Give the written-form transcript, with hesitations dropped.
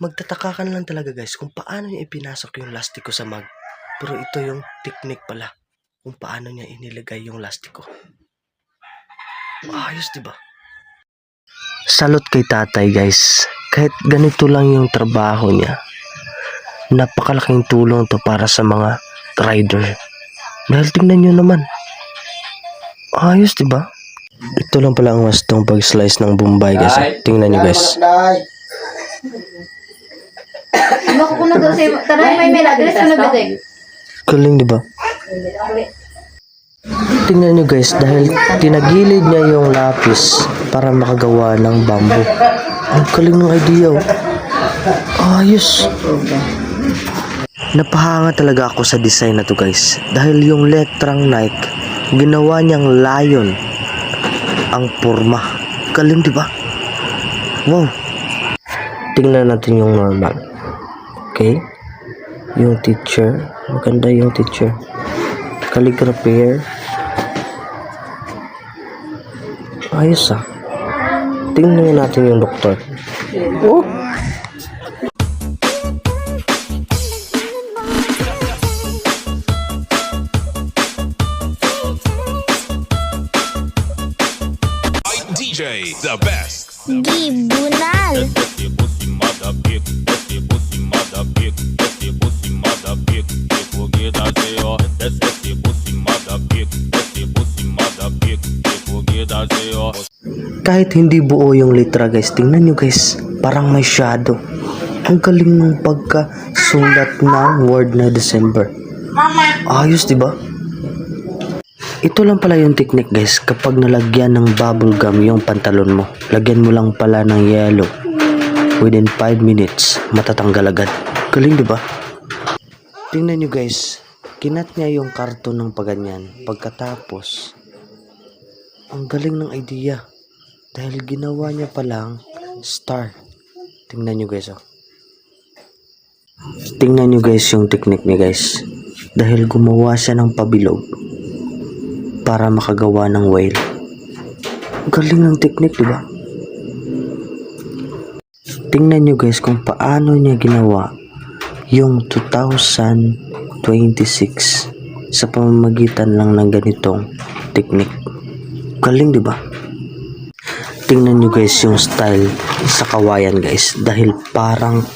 Magtataka ka na lang talaga guys kung paano niya ipinasok yung lastiko sa mug. Pero ito yung technique pala kung paano niya inilagay yung lastiko. Ayos, diba? Salot kay tatay guys. Kahit ganito lang yung trabaho niya, napakalaking tulong to para sa mga rider. Dahil tingnan nyo naman. Ayos, diba? Ito lang pala ang wastong pag-slice ng Bombay guys. Tingnan nyo guys. Galing, diba? Tingnan nyo guys, dahil tinagilid niya yung lapis para makagawa ng bamboo. Ang galing ng idea, oh. Ayos. Napahanga talaga ako sa design na to guys. Dahil yung letrang Nike, ginawa niyang lion ang forma. Galing, diba? Wow. Tingnan natin yung normal. Okay? Yung teacher. Maganda yung teacher. Calligraphy. Ayos ah. Tingnan natin yung doktor. Oh. DJ, the best. Gibunal. Kahit hindi buo yung litra guys, tingnan nyo guys, parang may shadow. Ang galing ng pagkasulat ng word na December. Ayos, diba? Ito lang pala yung technique guys, kapag nalagyan ng bubble gum yung pantalon mo, lagyan mo lang pala ng yellow. Within 5 minutes, matatanggal agad. Galing, diba? Tingnan nyo guys, kinat niya yung karton ng paganyan. Pagkatapos, ang galing ng idea. Dahil ginawa niya palang star. Tingnan nyo guys, oh. Tingnan nyo guys yung technique niya guys. Dahil gumawa siya ng pabilog para makagawa ng whale. Galing ng technique, diba? Tingnan nyo guys kung paano niya ginawa yung 2026 sa pamamagitan lang ng ganitong technique. Galing, diba? Tingnan nyo guys yung style sa kawayan guys. Dahil parang